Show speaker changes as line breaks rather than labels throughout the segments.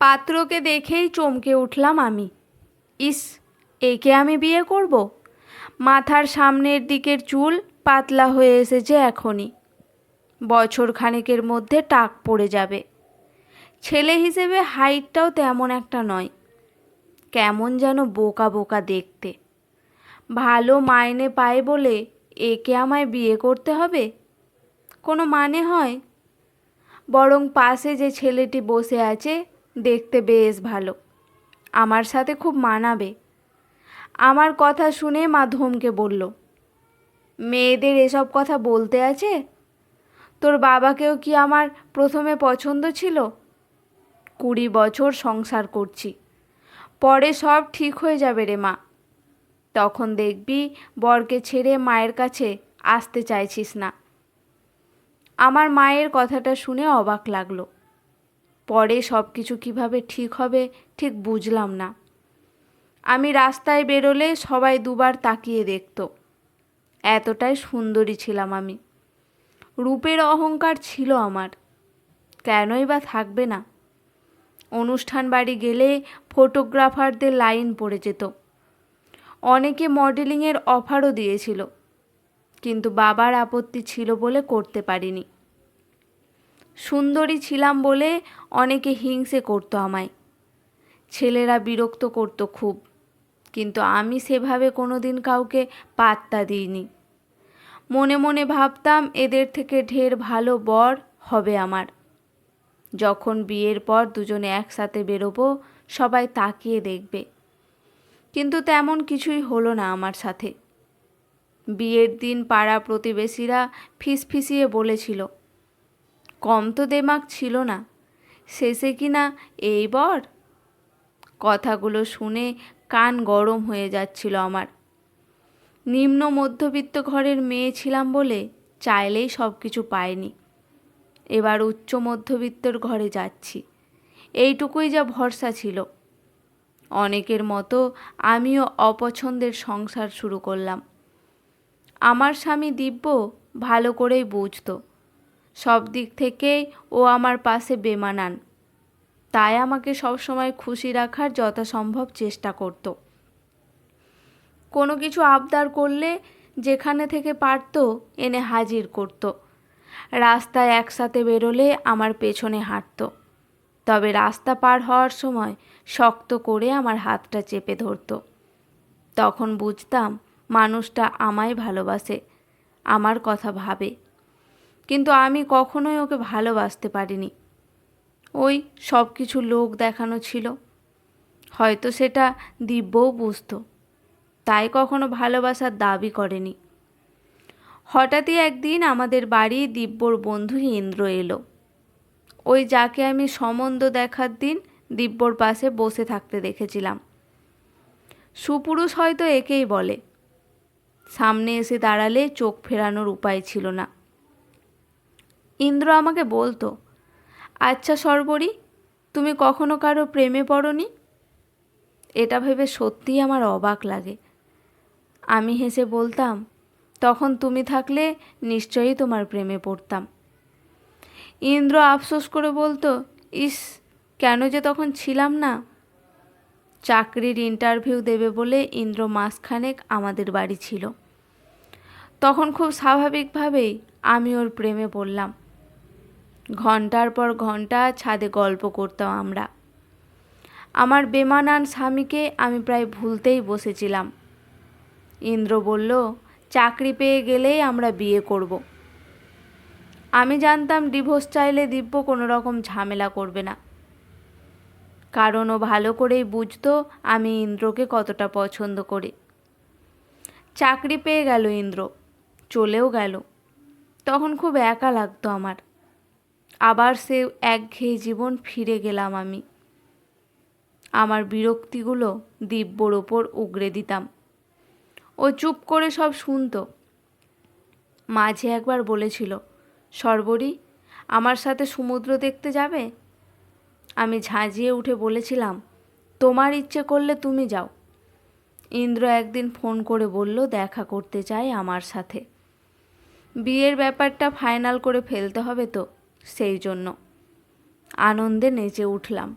পাত্রকে দেখেই চমকে উঠলাম আমি। ইস, একে আমি বিয়ে করব? মাথার সামনের দিকের চুল পাতলা হয়ে এসেছে এখনই, বছর খানেকের মধ্যে টাক পড়ে যাবে। ছেলে হিসেবে হাইটটাও তেমন একটা নয়, কেমন যেন বোকা বোকা দেখতে। ভালো মাইনে পায় বলে একে আমায় বিয়ে করতে হবে? কোনো মানে হয়? বরং পাশে যে ছেলেটি বসে আছে দেখতে বেশ ভালো, আমার সাথে খুব মানাবে। আমার কথা শুনে মা ধমকে বলল, মেয়েদের এসব কথা বলতে আছে? তোর বাবাকেও কি আমার প্রথমে পছন্দ ছিল? 20 বছর সংসার করছি, পরে সব ঠিক হয়ে যাবে রে মা। তখন দেখবি বরকে ছেড়ে মায়ের কাছে আসতে চাইছিস না। আমার মায়ের কথাটা শুনে অবাক লাগলো। পরে সব কিছু কীভাবে ঠিক হবে ঠিক বুঝলাম না। আমি রাস্তায় বেরোলে সবাই দুবার তাকিয়ে দেখত, এতটাই সুন্দরী ছিলাম আমি। রূপের অহংকার ছিল আমার, কেনই বা থাকবে না? অনুষ্ঠান বাড়ি গেলে ফটোগ্রাফারদের লাইন পড়ে যেত। অনেকে মডেলিংয়ের অফারও দিয়েছিল, কিন্তু বাবার আপত্তি ছিল বলে করতে পারিনি। সুন্দরী ছিলাম বলে অনেকে হিংসে করতো আমায়, ছেলেরা বিরক্ত করতো খুব, কিন্তু আমি সেভাবে কোনোদিন কাউকে পাত্তা দিইনি। মনে মনে ভাবতাম এদের থেকে ঢের ভালো বর হবে আমার। যখন বিয়ের পর দুজনে একসাথে বেরোবো সবাই তাকিয়ে দেখবে, কিন্তু তেমন কিছুই হলো না আমার সাথে। বিয়ের দিন পাড়া প্রতিবেশীরা ফিসফিসিয়ে বলেছিল, কম তো দেমাগ ছিল না, শেষে কিনা এই বর। কথাগুলো শুনে কান গরম হয়ে যাচ্ছিল আমার। নিম্ন মধ্যবিত্ত ঘরের মেয়ে ছিলাম বলে চাইলেই সব কিছু পাইনি। এবার উচ্চ মধ্যবিত্তর ঘরে যাচ্ছি, এইটুকুই যা ভরসা ছিল। অনেকের মতো আমিও অপছন্দের সংসার শুরু করলাম। আমার স্বামী দিব্য ভালো করেই বুঝতো, সব দিক থেকেই ও আমার পাশে বেমানান, তাই আমাকে সবসময় খুশি রাখার যথাসম্ভব চেষ্টা করত। কোনো কিছু আবদার করলে যেখানে থেকে পারত এনে হাজির করত। রাস্তায় একসাথে বেরোলে আমার পেছনে হাঁটত, তবে রাস্তা পার হওয়ার সময় শক্ত করে আমার হাতটা চেপে ধরত। তখন বুঝতাম মানুষটা আমায় ভালোবাসে, আমার কথা ভাবে, কিন্তু আমি কখনোই ওকে ভালোবাসতে পারিনি। ওই সব কিছু লোক দেখানো ছিল, হয়তো সেটা দিব্যও বুঝতো, তাই কখনো ভালোবাসার দাবি করেনি। হঠাৎই একদিন আমাদের বাড়ি দিব্যর বন্ধু ইন্দ্র এলো। ওই যাকে আমি সম্বন্ধ দেখার দিন দিব্যর পাশে বসে থাকতে দেখেছিলাম। সুপুরুষ হয়তো একেই বলে। সামনে এসে দাঁড়ালে চোখ ফেরানোর উপায় ছিল না। ইন্দ্র আমাকে বলতো, আচ্ছা সর্বরী, তুমি কখনো কারো প্রেমে পড়নি? এটা ভেবে সত্যিই আমার অবাক লাগে। আমি হেসে বলতাম, তখন তুমি থাকলে নিশ্চয়ই তোমার প্রেমে পড়তাম। ইন্দ্র আফসোস করে বলতো, ইস, কেন যে তখন ছিলাম না। চাকরির ইন্টারভিউ দেবে বলে ইন্দ্র মাসখানেক আমাদের বাড়ি ছিল। তখন খুব স্বাভাবিকভাবেই আমি ওর প্রেমে পড়লাম। ঘন্টার পর ঘন্টা ছাদে গল্প করতাম আমরা। আমার বেমানান স্বামীকে আমি প্রায় ভুলতেই বসেছিলাম। ইন্দ্র বলল, চাকরি পেয়ে গেলেই আমরা বিয়ে করব। আমি জানতাম ডিভোর্স চাইলে দিব্য কোনো রকম ঝামেলা করবে না, কারণ ও ভালো করেই বুঝতো আমি ইন্দ্রকে কতটা পছন্দ করি। চাকরি পেয়ে গেল ইন্দ্র, চলেও গেল। তখন খুব একা লাগতো আমার। আবার সে একঘেয়ে জীবন ফিরে গেলাম আমি। আমার বিরক্তিগুলো দিব্যর ওপর উগরে দিতাম। ও চুপ করে সব শুনতো। মাঝে একবার বলেছিল, সর্বরী, আমার সাথে সমুদ্র দেখতে যাবে? আমি ঝাঁঝিয়ে উঠে বলেছিলাম, তোমার ইচ্ছে করলে তুমি যাও। ইন্দ্র একদিন ফোন করে বলল দেখা করতে চায় আমার সাথে। বিয়ের ব্যাপারটা ফাইনাল করে ফেলতে হবে তো, সেই জন্য। আনন্দে নেচে উঠলাম।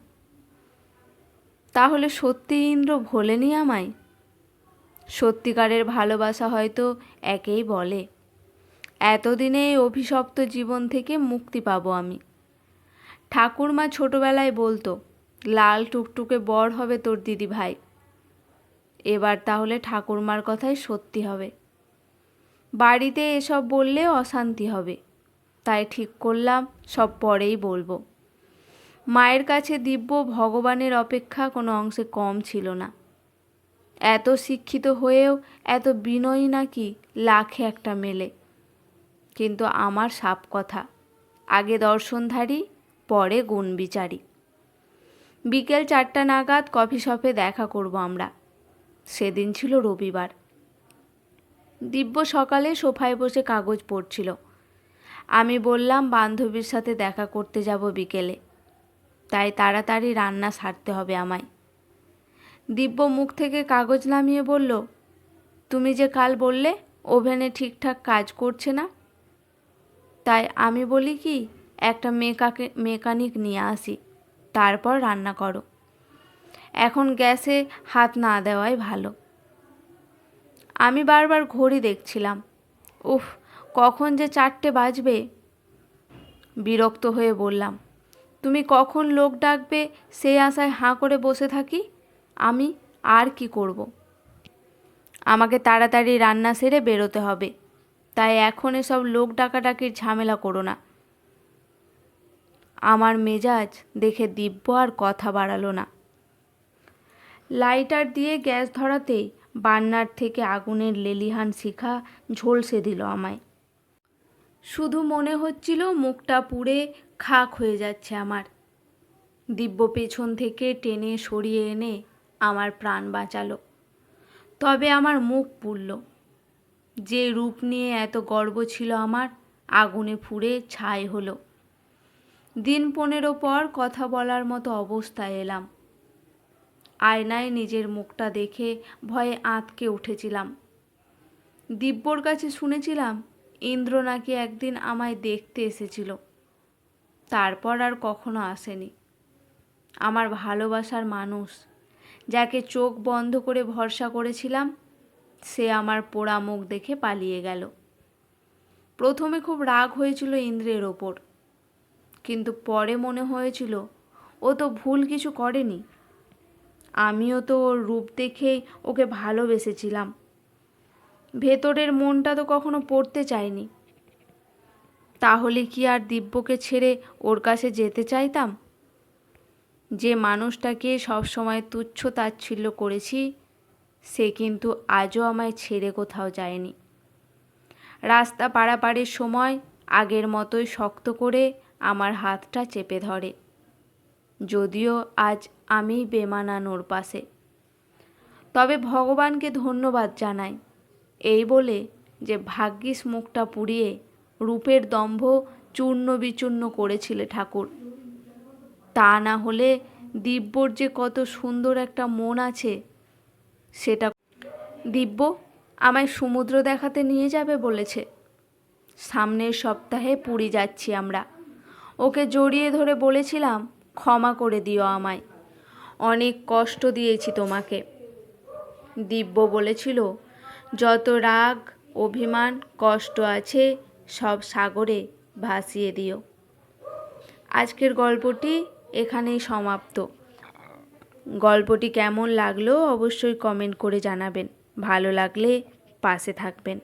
তাহলে সত্যি ইন্দ্র ভোলেনি আমায়? সত্যিকারের ভালোবাসা হয়তো একেই বলে। এতদিনে এই অভিশপ্ত জীবন থেকে মুক্তি পাবো আমি। ঠাকুরমা ছোটবেলায় বলতো, লাল টুকটুকে বর হবে তোর দিদি ভাই। এবার তাহলে ঠাকুরমার কথাই সত্যি হবে। বাড়িতে এসব বললে অশান্তি হবে, তাই ঠিক করলাম সব পরেই বলবো। মায়ের কাছে দিব্য ভগবানের অপেক্ষা কোনো অংশে কম ছিল না। এত শিক্ষিত হয়েও এত বিনয়ী নাকি লাখে একটা মেলে। কিন্তু আমার সাপ কথা, আগে দর্শনধারী, পরে গুণ বিচারী। বিকেল 4টা নাগাদ কফি শপে দেখা করব আমরা। সেদিন ছিল রবিবার। দিব্য সকালে সোফায় বসে কাগজ পড়ছিল। আমি বললাম বান্ধবীর সাথে দেখা করতে যাব বিকেলে, তাই তাড়াতাড়ি রান্না সারতে হবে আমায়। দিব্য মুখ থেকে কাগজ নামিয়ে বলল, তুমি যে কাল বললে ওভেনে ঠিকঠাক কাজ করছে না, তাই আমি বলি কি একটা মেকানিক নিয়ে আসি, তারপর রান্না করো। এখন গ্যাসে হাত না দেওয়াই ভালো। আমি বারবার ঘড়ি দেখছিলাম। উফ, কখন যে 4টে বাজবে। বিরক্ত হয়ে বললাম, তুমি কখন লোক ডাকবে সেই আশায় হাঁ করে বসে থাকি। আমি আর কি করব? আমাকে তাড়াতাড়ি রান্না সেরে বেরোতে হবে, তাই এখন এসব লোক ডাকাডাকির ঝামেলা করো না। আমার মেজাজ দেখে দিব্য আর কথা বাড়ালো না। লাইটার দিয়ে গ্যাস ধরাতেই বার্নার থেকে আগুনের লেলিহান শিখা ঝলসে দিল আমায়। শুধু মনে হচ্ছিল মুখটা পুড়ে খাক হয়ে যাচ্ছে আমার। দিব্য পেছন থেকে টেনে সরিয়ে এনে আমার প্রাণ বাঁচালো। তবে আমার মুখ পুড়ল। যে রূপ নিয়ে এত গর্ব ছিল আমার, আগুনে পুড়ে ছাই হলো। দিন 15 পর কথা বলার মতো অবস্থায় এলাম। আয়নায় নিজের মুখটা দেখে ভয়ে আঁতকে উঠেছিলাম। দিব্যর কাছে শুনেছিলাম ইন্দ্র নাকি একদিন আমায় দেখতে এসেছিল, তারপর আর কখনো আসেনি। আমার ভালোবাসার মানুষ, যাকে চোখ বন্ধ করে ভরসা করেছিলাম, সে আমার পোড়া মুখ দেখে পালিয়ে গেল। প্রথমে খুব রাগ হয়েছিল ইন্দ্রের ওপর, কিন্তু পরে মনে হয়েছিল ও তো ভুল কিছু করেনি। আমিও তো ওর রূপ দেখেই ওকে ভালোবেসেছিলাম। ভেতরের মনটা তো কখনো পড়তে চাইনি। তাহলে কি আর দিব্যকে ছেড়ে ওর কাছে যেতে চাইতাম? যে মানুষটাকে সবসময় তুচ্ছ তাচ্ছিল্য করেছি, সে কিন্তু আজও আমায় ছেড়ে কোথাও যায়নি। রাস্তা পারাপারের সময় আগের মতোই শক্ত করে আমার হাতটা চেপে ধরে, যদিও আজ আমি বেমানানোর পাশে। তবে ভগবানকে ধন্যবাদ জানাই এই বলে যে ভাগ্যিস মুখটা পুড়িয়ে রূপের দম্ভ চূর্ণ বিচূর্ণ করেছিলে ঠাকুর। তা না হলে দিব্যর যে কত সুন্দর একটা মন আছে সেটা। দিব্য আমায় সমুদ্র দেখাতে নিয়ে যাবে বলেছে। সামনের সপ্তাহে পুরী যাচ্ছি আমরা। ওকে জড়িয়ে ধরে বলেছিলাম, ক্ষমা করে দিও আমায়, অনেক কষ্ট দিয়েছি তোমাকে। দিব্য বলেছিল, যত রাগ অভিমান কষ্ট আছে সব সাগরে ভাসিয়ে দিও। আজকের গল্পটি এখানেই সমাপ্ত। গল্পটি কেমন লাগলো অবশ্যই কমেন্ট করে জানাবেন। ভালো লাগলে পাশে থাকবেন।